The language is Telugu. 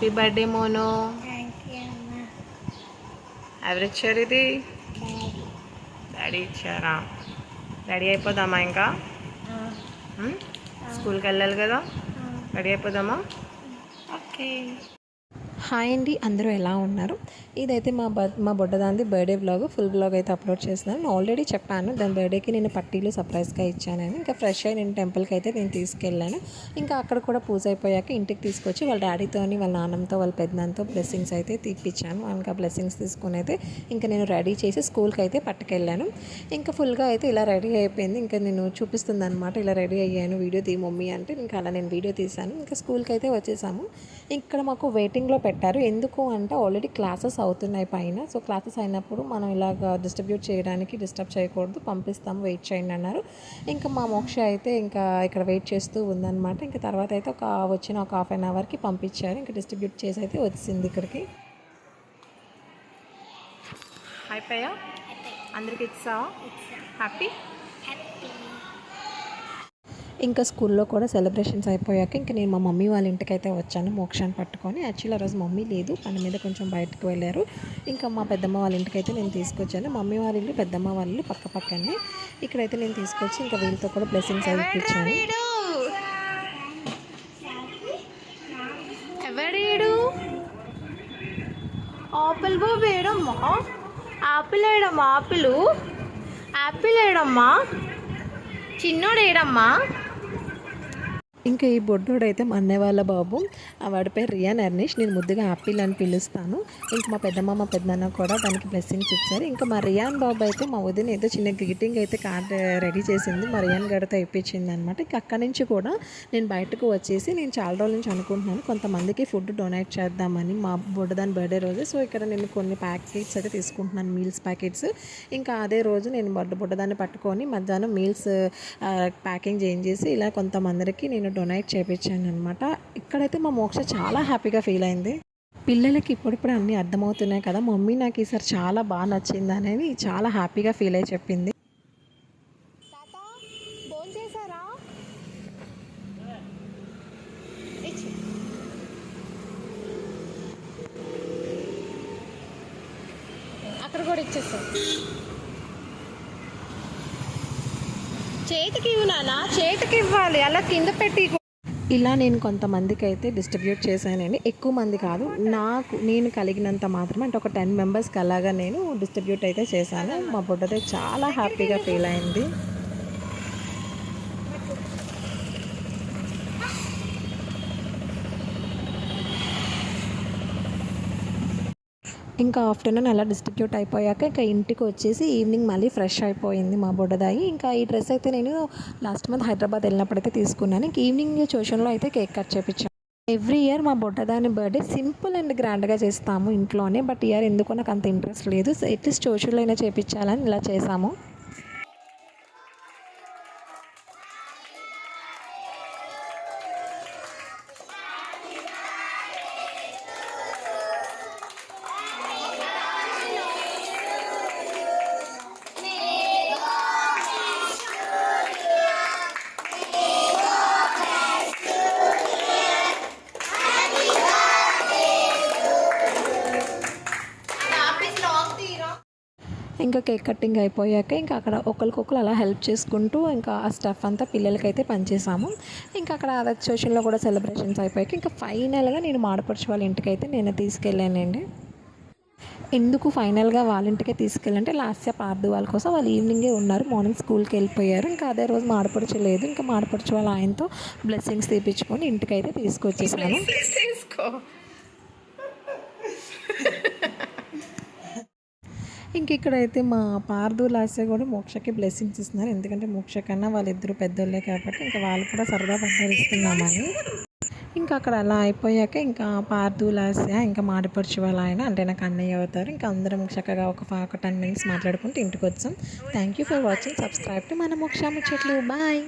Happy birthday mono. ఎవరు ఇచ్చారు ఇది? డాడీ ఇచ్చారా? రెడీ అయిపోదామా ఇంకా? స్కూల్కి వెళ్ళాలి కదా, రెడీ అయిపోదామా? ఓకే. హాయ్ అండి, అందరూ ఎలా ఉన్నారు? ఇదైతే మా బుడ్డదాంది బర్త్డే వ్లాగ్, ఫుల్ వ్లాగ్ అయితే అప్లోడ్ చేస్తున్నాను. నేను ఆల్రెడీ చెప్పాను దాని బర్త్డేకి నేను పట్టీలు సర్ప్రైజ్గా ఇచ్చానని. ఇంకా ఫ్రెష్ అయ్యి నేను టెంపుల్కి అయితే నేను తీసుకెళ్ళాను. ఇంకా అక్కడ కూడా పూజ అయిపోయాక ఇంటికి తీసుకొచ్చి వాళ్ళ డాడీతోని వాళ్ళ నాన్నతో వాళ్ళ పెద్దనాన్నతో బ్లెస్సింగ్స్ అయితే తీపిచ్చాను. ఇంకా బ్లెస్సింగ్స్ తీసుకుని అయితే ఇంకా నేను రెడీ చేసి స్కూల్కి అయితే పట్టుకెళ్ళాను. ఇంకా ఫుల్గా అయితే ఇలా రెడీ అయిపోయింది. ఇంకా నేను చూపిస్తుంది అనమాట, ఇలా రెడీ అయ్యాను, వీడియో తీ మమ్మీ అంటే ఇంకా అలా నేను వీడియో తీశాను. ఇంకా స్కూల్కి అయితే వచ్చేసాము. ఇక్కడ మాకు వెయిటింగ్లో పెట్టారు. ఎందుకు అంటే ఆల్రెడీ క్లాసెస్ అవుతున్నాయి పైన. సో క్లాసెస్ అయినప్పుడు మనం ఇలాగ డిస్ట్రిబ్యూట్ చేయడానికి డిస్టర్బ్ చేయకూడదు, పంపిస్తాము, వెయిట్ చేయండి అన్నారు. ఇంకా మా మోక్ష అయితే ఇంకా ఇక్కడ వెయిట్ చేస్తూ ఉందన్నమాట. ఇంకా తర్వాత అయితే వచ్చిన ఒక హాఫ్ అన్ అవర్కి పంపించారు. ఇంకా డిస్ట్రిబ్యూట్ చేసి అయితే వచ్చింది ఇక్కడికి. అయిపోయా, అందరికి ఇచ్చావా? హ్యాపీ. ఇంకా స్కూల్లో కూడా సెలబ్రేషన్స్ అయిపోయాక ఇంకా నేను మా మమ్మీ వాళ్ళ ఇంటికి అయితే వచ్చాను మోక్షాన్ని పట్టుకొని. యాక్చువల్లీ ఆ రోజు మమ్మీ లేదు, పని మీద కొంచెం బయటకు వెళ్ళారు. ఇంకా మా పెద్దమ్మ వాళ్ళ ఇంటికి అయితే నేను తీసుకొచ్చాను. మమ్మీ వాళ్ళ ఇల్లు పెద్దమ్మ వాళ్ళ ఇల్లు పక్క పక్కనే. ఇక్కడైతే నేను తీసుకొచ్చి ఇంకా వీళ్ళతో కూడా బ్లెస్సింగ్స్ అయితే ఇచ్చాను. ఎవడేడు ఆపిల్ బాబు ఏడమ్మా? ఆపిల్ ఏడమ్మా? ఆపిల్ ఏడమ్మా? చిన్నోడు ఏడమ్మా? ఇంకా ఈ బొడ్డోడైతే మా అన్నయ్య వాళ్ళ బాబు, వాడి పేరు రియాన్ అర్నిష్, నేను ముద్దుగా యాపిల్ అని పిలుస్తాను. ఇంకా మా పెద్దమ్మ మా పెద్దనాన్న కూడా దానికి బ్లెస్సింగ్స్ ఇచ్చారు. ఇంకా మా రియాన్ బాబు అయితే మా వదిన ఏదో చిన్న గ్రీటింగ్ అయితే కార్డ్ రెడీ చేసింది, మా రియాన్ గడితో ఇప్పించింది అనమాట. ఇంకా అక్కడి నుంచి కూడా నేను బయటకు వచ్చేసి నేను చాలా రోజుల నుంచి అనుకుంటున్నాను కొంతమందికి ఫుడ్ డొనేట్ చేద్దామని మా బుడ్డదాని బర్త్డే రోజు. సో ఇక్కడ నేను కొన్ని ప్యాకెట్స్ అయితే తీసుకుంటున్నాను, మీల్స్ ప్యాకెట్స్. ఇంకా అదే రోజు నేను బుడ్డదాన్ని పట్టుకొని మధ్యాహ్నం మీల్స్ ప్యాకింగ్ చేయించేసి ఇలా కొంతమందికి నేను డొనేట్ చేయించాను అనమాట. ఇక్కడైతే మా మోక్ష చాలా హ్యాపీగా ఫీల్ అయింది. పిల్లలకి ఇప్పుడిప్పుడు అన్నీ అర్థమవుతున్నాయి కదా, మమ్మీ నాకు ఈసారి చాలా బాగా నచ్చింది అనేది చాలా హ్యాపీగా ఫీల్ అయ్యి చెప్పింది. అక్కడ కూడా ఇచ్చేస్తాను, చేతికి ఇవ్వు నాన్న, చేతికి ఇవ్వాలి, అలా కింద పెట్టి. ఇలా నేను కొంతమందికి అయితే డిస్ట్రిబ్యూట్ చేశానండి, ఎక్కువ మంది కాదు, నేను కలిగినంత మాత్రమే, అంటే ఒక 10 మెంబర్స్కి అలాగా నేను డిస్ట్రిబ్యూట్ అయితే చేశాను. మా బుడ్డదే చాలా హ్యాపీగా ఫీల్ అయింది. ఇంకా ఆఫ్టర్నూన్ అలా డిస్ట్రిబ్యూట్ అయిపోయాక ఇంకా ఇంటికి వచ్చేసి ఈవినింగ్ మళ్ళీ ఫ్రెష్ అయిపోయింది మా బుడ్డదాయి. ఇంకా ఈ డ్రెస్ అయితే నేను లాస్ట్ మంత్ హైదరాబాద్ వెళ్ళినప్పుడైతే తీసుకున్నాను. ఇంక ఈవినింగ్ ట్యూషన్లో అయితే కేక్ కట్ చేయించాను. ఎవ్రీ ఇయర్ మా బుడ్డదాని బర్త్డే సింపుల్ అండ్ గ్రాండ్గా చేస్తాము ఇంట్లోనే, బట్ ఇయర్ ఎందుకో నాకు అంత ఇంట్రెస్ట్ లేదు. సో అట్లీస్ట్ ట్యూషన్లో అయినా చేయించాలని ఇలా చేసాము. ఇంకా కేక్ కటింగ్ అయిపోయాక ఇంకా అక్కడ ఒకరికొకరు అలా హెల్ప్ చేసుకుంటూ ఇంకా ఆ స్టఫ్ అంతా పిల్లలకైతే పనిచేసాము. ఇంకా అక్కడ అదర్ సోషల్లో కూడా సెలబ్రేషన్స్ అయిపోయాక ఇంకా ఫైనల్గా నేను మాడపడుచు వాళ్ళ ఇంటికైతే నేను తీసుకెళ్ళానండి. ఎందుకు ఫైనల్గా వాళ్ళ ఇంటికే తీసుకెళ్ళంటే లాస్ట్ పార్దు వాళ్ళ కోసం వాళ్ళు ఈవినింగే ఉన్నారు, మార్నింగ్ స్కూల్కి వెళ్ళిపోయారు. ఇంకా అదే రోజు మాడపడుచు లేదు, ఇంకా మాడపడుచు వాళ్ళ ఆయనతో బ్లెస్సింగ్స్ తీపించుకొని ఇంటికైతే తీసుకొచ్చేసాను. ఇంక ఇక్కడైతే మా పార్దు లాస్య కూడా మోక్షకి బ్లెస్సింగ్స్ ఇస్తున్నారు, ఎందుకంటే మోక్ష కన్నా వాళ్ళిద్దరూ పెద్దోళ్ళే కాబట్టి ఇంకా వాళ్ళు కూడా సరదా పద్ధరిస్తున్నామని. ఇంకా అక్కడ అలా అయిపోయాక ఇంకా పార్దు లాస్య ఇంకా మాడిపడుచు వాళ్ళ ఆయన అంటే నాకు అన్నయ్య అవుతారు. ఇంకా అందరం చక్కగా ఒక 10 minutes మాట్లాడుకుంటూ ఇంటికి వచ్చాం. Thank you for watching. Subscribe to మన మోక్ష ముచ్చట్లు. బాయ్.